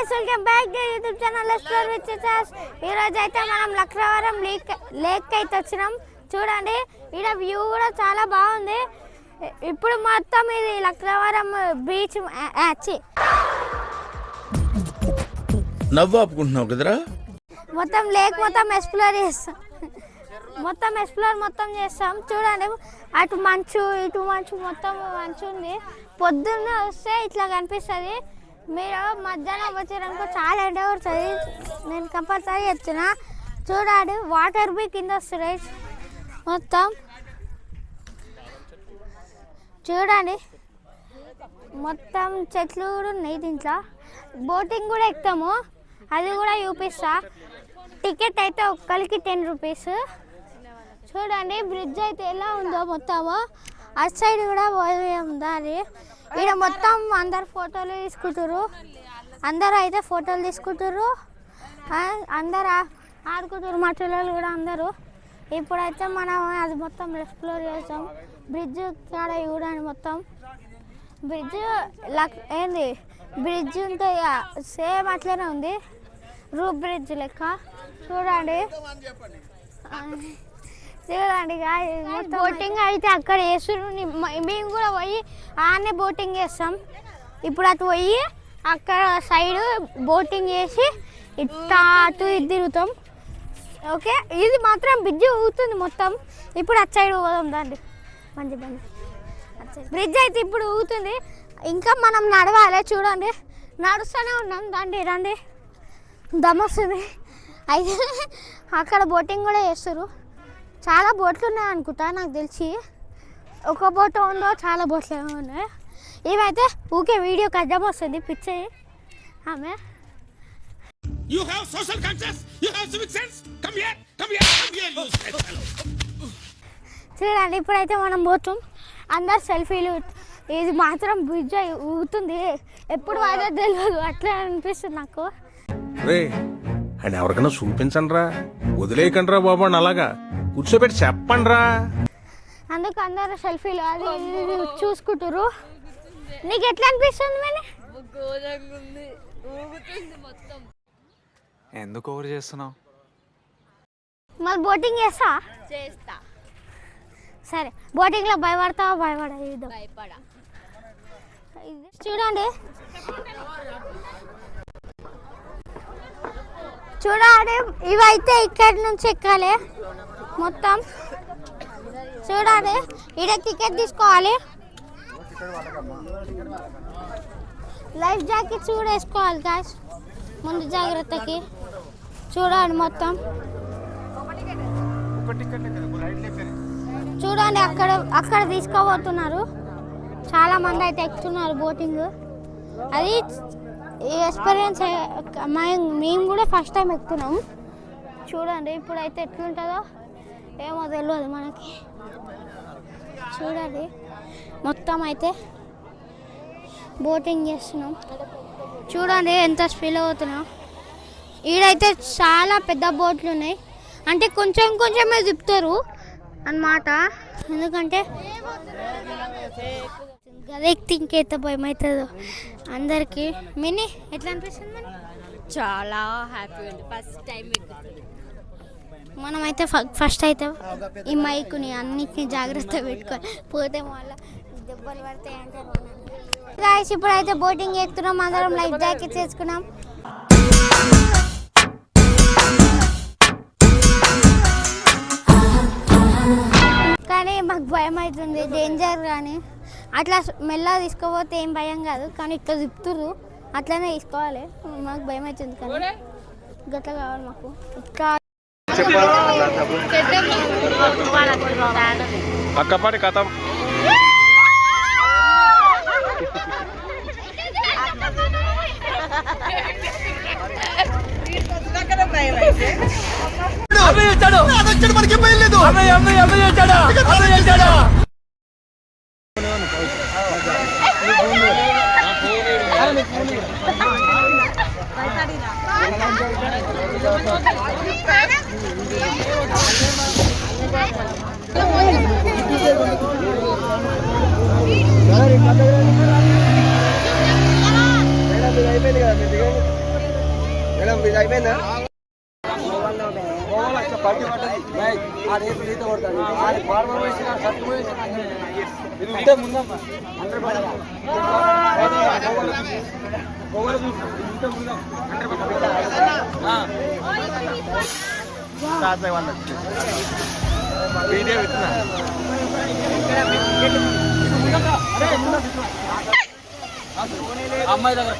Guys welcome back to YouTube channel explore with churches. ఈ రోజు అయితే మనం లక్నవరం లేక్ అయితే వచ్చినాం. చూడండి ఇక్కడ వ్యూ కూడా చాలా బాగుంది. ఇప్పుడు మొత్తం ఇది లక్నవరం బీచ్ నవ్వు ఆపుకుంటున్నావు కదరా. మొత్తం లేక్ మొత్తం ఎక్స్ప్లోర్ చేస్తాం. మొత్తం చేస్తాం. చూడండి అటు మంచు ఇటు మంచు మొత్తం మంచు ఉంది. పొద్దున్న వస్తే ఇట్లా కనిపిస్తుంది. మీరు మధ్యాహ్నం వచ్చారనుకో చాలా ఎండ పడుతుంది. నేను కంపల్సరీ చెప్తున్నా. చూడండి వాటర్ బీ కింద వస్తున్నాయి మొత్తం. చూడండి మొత్తం చెట్లు కూడా ఉన్నాయి. దీంట్లో బోటింగ్ కూడా ఎక్కుతాము, అది కూడా చూపిస్తా. టికెట్ అయితే ఒక్కరికి 10 రూపీస్. చూడండి బ్రిడ్జ్ అయితే ఎలా ఉందో మొత్తము. అటు సైడ్ కూడా పోయాం దారి. ఇక్కడ మొత్తం అందరు ఫోటోలు తీసుకుంటారు. అందరూ అయితే ఫోటోలు తీసుకుంటారు. అందరు ఆడుకుంటారు, మా పిల్లలు కూడా అందరూ. ఇప్పుడైతే మనం అది మొత్తం ఎక్స్ప్లోర్ చేస్తాం. బ్రిడ్జ్ కాడ చూడండి మొత్తం బ్రిడ్జ్ ఏంది బ్రిడ్జ్ ఉంటాయి సేమ్ అట్లనే ఉంది, రూప్ బ్రిడ్జ్ లెక్క. చూడండి బోటింగ్ అయితే అక్కడ వేస్తున్నారు. మేము కూడా పోయి ఆనే బోటింగ్ చేస్తాం. ఇప్పుడు అటు పోయి అక్కడ సైడ్ బోటింగ్ చేసి ఇట్లా అటు ఇది తిరుగుతాం. ఓకే, ఇది మాత్రం బ్రిడ్జ్ ఊగుతుంది మొత్తం. ఇప్పుడు అటు సైడ్ పోదాం. దాండి మంచి బ్రిడ్జ్ అయితే ఇప్పుడు ఊగుతుంది. ఇంకా మనం నడవాలి. చూడండి నడుస్తూనే ఉన్నాం. రండి రండి దమ్మొస్తుంది. అయితే అక్కడ బోటింగ్ కూడా చేస్తారు. చాలా బోట్లు ఉన్నాయి అనుకుంటా, నాకు తెలిసి ఒక బోట్ ఉందో చాలా బోట్లు ఉన్నాయి. ఇవైతే ఊకే వీడియో కజ్జం వస్తుంది పిచ్చి ఆమె. చూడండి ఇప్పుడైతే మనం పోతాం. అందరు సెల్ఫీలు. ఇది మాత్రం బ్రిడ్జ్ ఊగుతుంది. ఎప్పుడు వాడే తెలియదు, అట్లా అనిపిస్తుంది నాకు. అండ్ ఎవరికైనా చూపించండి రా, వదిలేయకండి రా బాబు అని అలాగా కూర్చోబెట్టి చెప్పండి రా. అందుకు అందరూ సెల్ఫీలు అది చూసుకుంటారు. నీకు ఎట్లా అనిపిస్తుంది? ఎందుకు ఓవర్ చేస్తున్నావు? మళ్ళీ బోటింగ్ చేస్తా. సరే బోటింగ్లో భయపడతావా? భయపడా. చూడండి ఇవైతే ఇక్కడి నుంచి ఎక్కాలి మొత్తం. చూడండి ఈడ టికెట్ తీసుకోవాలి. లైఫ్ జాకెట్స్ కూడా వేసుకోవాలి గాయ్స్ ముందు జాగ్రత్తకి. చూడండి మొత్తం చూడండి అక్కడ తీసుకోబోతున్నారు. చాలా మంది అయితే ఎక్కుతున్నారు బోటింగ్. అది ఈ ఎక్స్పీరియన్స్ మేము కూడా ఫస్ట్ టైం ఎక్కుతున్నాం. చూడండి ఇప్పుడైతే ఎట్లుంటుందో ఏమో తెలియదు మనకి. చూడండి మొత్తం అయితే బోటింగ్ చేస్తున్నాం. చూడండి ఎంత స్పీడ్ అవుతున్నాం. ఈడైతే చాలా పెద్ద బోట్లు ఉన్నాయి. అంటే కొంచెమే తిప్పుతారు అన్నమాట. ఎందుకంటే గదే ఇంకైతే భయం అవుతుందో అందరికి. మినీ ఎట్లా అనిపిస్తుంది? చాలా హ్యాపీగా ఉంది. ఫస్ట్ టైం మనమైతే ఫస్ట్ అయితే ఈ మైక్ని అన్నిటిని జాగ్రత్త పెట్టుకోవాలి, పోతే మళ్ళీ దెబ్బలు పడతాయి అంటారు. గాయ్స్ ఇప్పుడైతే బోటింగ్ ఎక్కుతున్నాం. అందరం లైఫ్ జాకెట్స్ వేసుకున్నాం. కానీ మాకు భయం అవుతుంది, డేంజర్. కానీ అట్లా మెల్లగా తీసుకోపోతే ఏం భయం కాదు, కానీ ఇట్లా తిప్పుతుర్రు అట్లనే తీసుకోవాలి. మాకు భయం అవుతుంది కానీ గట్ల కావాలి మాకు. ఇట్లా అక్కపాటి కథం. అమ్మాయి దగ్గర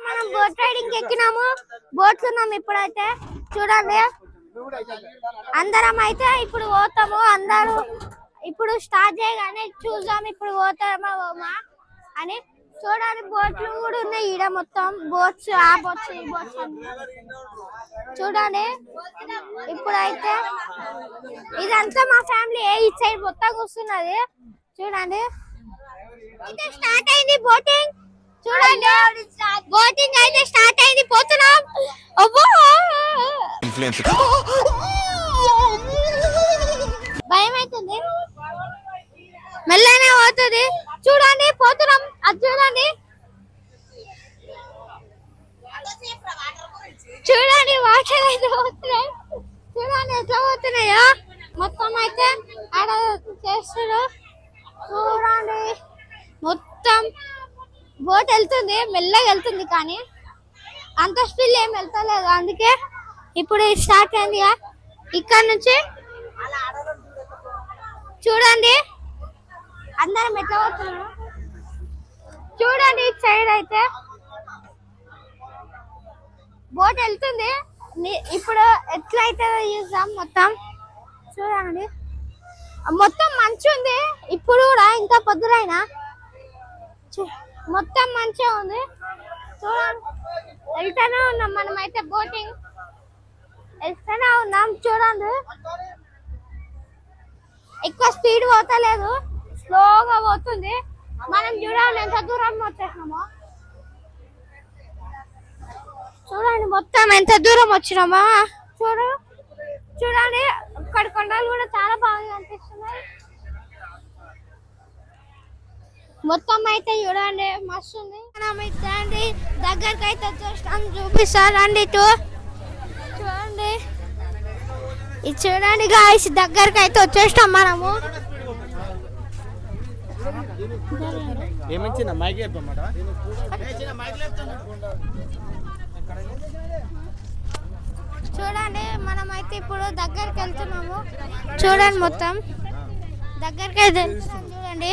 మనం బోట్ రైడింగ్ ఎక్కినాము, బోట్ ఉన్నాము ఇప్పుడైతే. చూడండి, అందరం అయితే ఇప్పుడు పోతాము. అందరూ ఇప్పుడు స్టార్ట్ చేయగానే చూద్దాం ఇప్పుడు పోతామా అని. చూడండి, బోట్లు కూడా ఉన్నాయి ఈడ మొత్తం. బోట్స్, ఆ బోట్స్, ఈ బోట్స్ అన్ని చూడండి. ఇప్పుడైతే ఇదంతా మా ఫ్యామిలీ ఈ సైడ్ మొత్తం కూర్చున్నది. చూడండి, అయితే స్టార్ట్ అయింది బోటింగ్. చూడండి, బోటింగ్ అయితే స్టార్ట్ అయింది. పోతున్నాం. భయం అవుతుంది, మెల్లనే పోతుంది. చూడండి, పోతున్నాం. అది చూడండి, చూడండి వాటర్ అయితే పోతున్నాయి. చూడండి ఎట్లా పోతున్నాయో. మొత్తం అయితే ఆడ చేస్తారు. చూడండి, మొత్తం బోట్ వెళ్తుంది, మెల్లగా వెళ్తుంది, కానీ అంత స్పీడ్ ఏం వెళ్తలేదు. అందుకే ఇప్పుడు స్టార్ట్ అయింది. ఇక్కడ నుంచి చూడండి అందరం ఎట్లా పోతున్నారు. చూడండి, ఇటు సైడ్ అయితే బోట్ వెళ్తుంది. ఇప్పుడు ఎట్లా అయితే చూద్దాం. మొత్తం చూడండి, మొత్తం మంచి ఉంది. ఇప్పుడు కూడా ఇంకా పొద్దురైనా మొత్తం మంచిగా ఉంది. చూడండి, వెళ్తానే ఉన్నాం మనమైతే. బోటింగ్ వెళ్తానే ఉన్నాం. చూడండి, ఎక్కువ స్పీడ్ పోతలేదు, స్లోగా పోతుంది. మనం చూడాలి ఎంత దూరం వచ్చేసినామో. చూడండి, మొత్తం ఎంత దూరం వచ్చినామా. చూడండి, ఇక్కడ కొండలు కూడా చాలా బాగా అనిపిస్తున్నాయి. మొత్తం అయితే చూడండి, మస్తు ఉంది. మనమైతే దగ్గరకు అయితే వచ్చేస్తాం, చూపిస్తారండి. చూడండి, ఇది చూడండి గాయ్స్, దగ్గరకు అయితే వచ్చేస్తాం మనము. చూడండి, మనమైతే ఇప్పుడు దగ్గరికి వెళ్తున్నాము. చూడండి, మొత్తం దగ్గరికి అయితే వెళ్తున్నాం. చూడండి,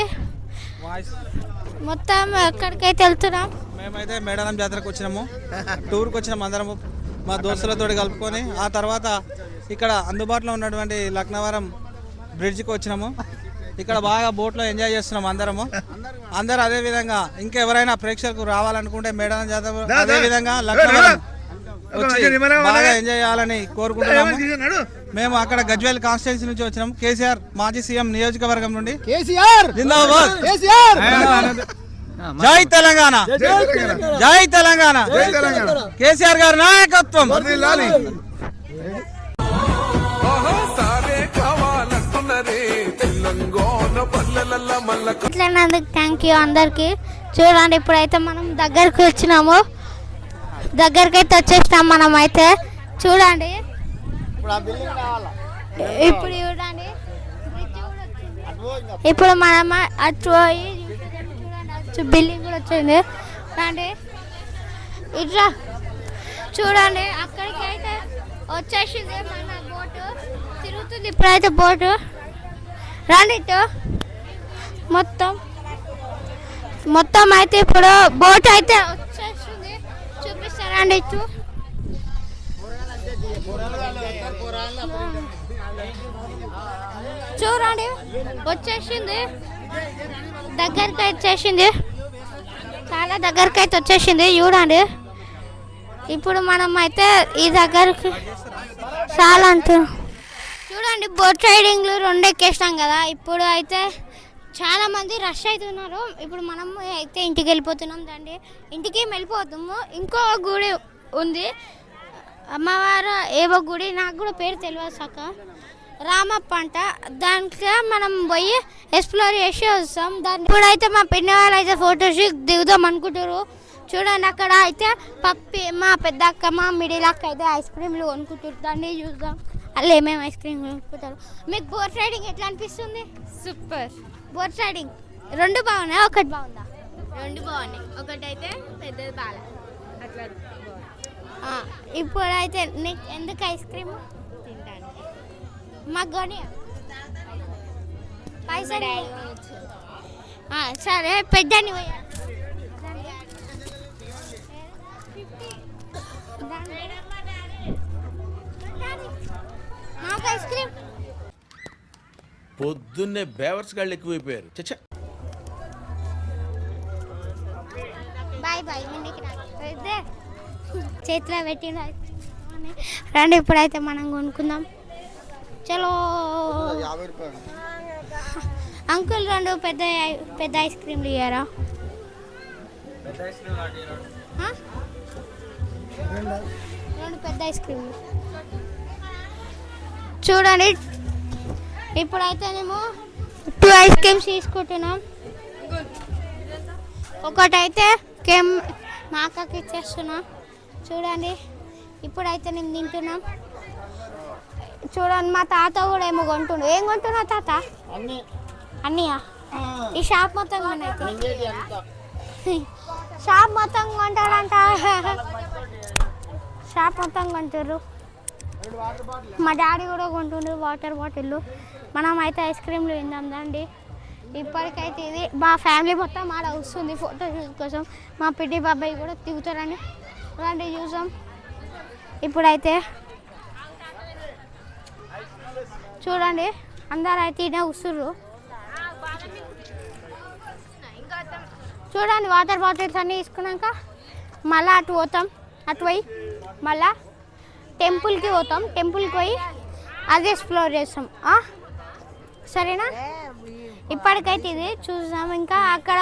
మొత్తం ఎక్కడికైతే వెళ్తున్నాం. మేమైతే మేడారం జాతరకు వచ్చినాము, టూర్కి వచ్చినాము అందరము మా దోస్తులతో కలుపుకొని. ఆ తర్వాత ఇక్కడ అందుబాటులో ఉన్నటువంటి లక్నవరం బ్రిడ్జ్కి వచ్చినాము. ఇక్కడ బాగా బోట్లో ఎంజాయ్ చేస్తున్నాము అందరము. అందరు అదే విధంగా ఇంకెవరైనా ప్రేక్షకులకు రావాలనుకుంటే మేడారం జాతర అదే విధంగా లక్నవరం వచ్చి బాగా ఎంజాయ్ చేయాలని కోరుకుంటున్నాము. మేము అక్కడ గజ్వేల్ కాన్స్టిట్యున్సీ నుంచి వచ్చినాం. కేసీఆర్ మాజీ సీఎం నియోజకవర్గం నుండి. కేసీఆర్ జిందాబాద్, కేసీఆర్ జై తెలంగాణ, జై తెలంగాణ, కేసీఆర్ గారి నాయకత్వం. ఇట్లన్నందుకు థ్యాంక్ యూ అందరికి. చూడండి, ఇప్పుడైతే మనం దగ్గరికి వచ్చినాము. దగ్గరికి అయితే వచ్చేస్తాం మనం అయితే. చూడండి, ఇప్పుడు చూడండి ఇప్పుడు మనం అటు పోయి చూడండి, బిల్డింగ్ కూడా వచ్చింది. రండి ఇట్లా చూడండి, అక్కడికి అయితే వచ్చేసింది మన బోటు. తిరుగుతుంది ఇప్పుడైతే బోటు. రండి ఇటు. మొత్తం అయితే ఇప్పుడు బోట్ అయితే వచ్చేసింది, చూపిస్తారండి ఇటు. చూడండి, వచ్చేసింది, దగ్గరికి వచ్చేసింది. చాలా దగ్గరికి అయితే వచ్చేసింది చూడండి. ఇప్పుడు మనం అయితే ఈ దగ్గరికి చాలా అంటున్నాం చూడండి. బోట్ రైడింగ్లు 2 ఎక్కేస్తాం కదా. ఇప్పుడు అయితే చాలా మంది రష్ అవుతున్నారు. ఇప్పుడు మనం అయితే ఇంటికి వెళ్ళిపోతున్నాం. దాన్ని ఇంటికి వెళ్ళిపోతాము. ఇంకో గుడి ఉంది, అమ్మవారు ఏవో గుడి, నాకు కూడా పేరు తెలియదు సక్క, రామప్ప అంట. దాంట్లో మనం పోయి ఎక్స్ప్లోర్ చేసి వస్తాం. దాన్ని ఇప్పుడైతే మా పిన్ని వాళ్ళు అయితే ఫోటోషూట్ దిగుదాం అనుకుంటారు. చూడండి అక్కడ అయితే పప్పి, మా పెద్ద అక్క, మా మిడిల్ అక్క అయితే ఐస్ క్రీమ్లు కొనుక్కుంటారు. దాన్ని చూద్దాం అలా ఏమేమి ఐస్ క్రీమ్ కొనుక్కుంటారు. మీకు బోట్ రైడింగ్ ఎట్లా అనిపిస్తుంది? సూపర్. బోట్ రైడింగ్ 2 బాగున్నాయి, ఒకటి బాగుందా? 2 బాగున్నాయి, ఒకటైతే పెద్దది బాగా అట్లా ఇప్పుడైతే నీకు ఎందుకు ఐస్ క్రీమ్ తింటానికి. మాకు కొని పైసలు సరే పెద్దని మాకు ఐస్ క్రీమ్. పొద్దున్నే బేవర్స్ గాళ్ళు ఎక్కువైపోయారు. చచ్చా బాయ్ బాయ్. చేతిలో పెట్టిన రండి ఇప్పుడైతే మనం కొనుక్కుందాం. చలో అంకుల్ 2 పెద్ద ఐస్ క్రీమ్లు ఇయ్యారా? 2 పెద్ద ఐస్ క్రీమ్లు చూడండి. ఇప్పుడైతే మేము 2 ఐస్ క్రీమ్స్ తీసుకుంటున్నాం. ఒకటైతే మా అక్కకి ఇచ్చేస్తున్నాం. చూడండి ఇప్పుడైతే నేను తింటున్నాం. చూడండి మా తాత కూడా ఏమో కొంటుండు. ఏం కొంటున్నావు తాత? అన్నీయా? ఈ షాప్ మొత్తం కొనైతే షాప్ మొత్తం కొంటాడంట. షాప్ మొత్తం కొంటారు. మా డాడీ కూడా కొంటుండ్రు వాటర్ బాటిల్. మనం అయితే ఐస్ క్రీమ్లు తిందాం దండి. ఇప్పటికైతే ఇది మా ఫ్యామిలీ మొత్తం ఆడ వస్తుంది ఫోటో షూట్ కోసం. మా పిట్టి బాబాయ్ కూడా దిగుతారని రండి చూసాం. ఇప్పుడైతే చూడండి అందరు అయితే ఇదే వస్తుర్రు. చూడండి వాటర్ బాటిల్స్ అన్నీ తీసుకున్నాక మళ్ళీ అటు పోతాం. అటు పోయి మళ్ళా టెంపుల్కి పోతాం. టెంపుల్కి పోయి అది ఎక్స్ప్లోర్ చేస్తాం. సరేనా? ఇప్పటికైతే ఇది చూసాం. ఇంకా అక్కడ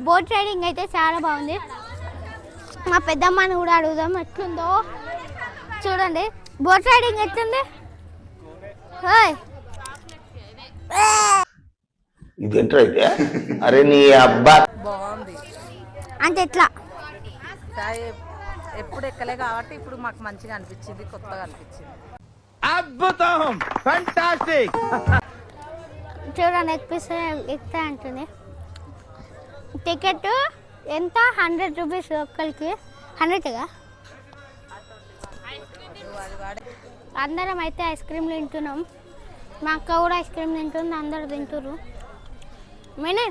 బోట్ రైడింగ్ అయితే చాలా బాగుంది. మా పెద్దమ్మని కూడా అడుగుదాం ఎట్లుందో. చూడండి బోట్ రైడింగ్ ఎట్లుంది? ఇదేంట్రా అయితే? అరే నీ అబ్బా బాగుంది అంటే ఎట్లా? ఎప్పుడు ఎక్కలే కాబట్టి ఇప్పుడు మాకు మంచిగా అనిపించింది, కొత్తగా అనిపించింది. అద్భుతం, ఫంటాస్టిక్. చూడండి ఎక్కుతా అంటుంది. టికెట్ ఎంత? 100 రూపీస్ ఒక్కరికి. 100గా అందరం అయితే ఐస్ క్రీమ్లు తింటున్నాం. మా అక్క కూడా ఐస్ క్రీమ్ తింటుంది. అందరు తింటున్నారు. మేనే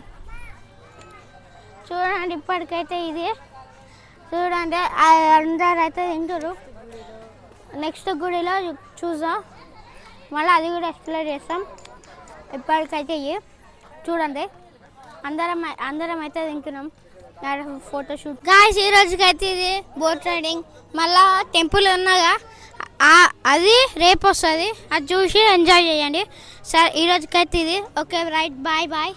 చూడండి ఇప్పటికైతే ఇది చూడండి అందరు అయితే తింటారు. నెక్స్ట్ గుడిలో చూసాం, మళ్ళీ అది కూడా ఎక్స్ప్లోర్ చేస్తాం. ఇప్పటికైతే ఇవి చూడండి అందరం అయితే తింటున్నాం. Photoshoot guys. ఈ రోజుకైతే ఇది బోట్ రైడింగ్. మళ్ళీ టెంపుల్ ఉన్నగా అది రేపు వస్తుంది, అది చూసి ఎంజాయ్ చేయండి. సరే ఈ రోజుకైతే ఇది ఓకే రైట్. Bye bye.